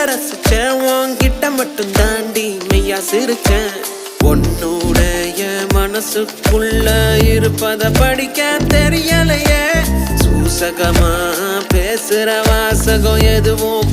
ரசிச்சேன் உன்கிட்ட மட்டும் தாண்டி மெய்யா சிரிச்சேன் உன்னுடைய மனசுக்குள்ள இருப்பத படிக்க தெரியலையே சூசகமா பேசுற வாசகம் எதுவும்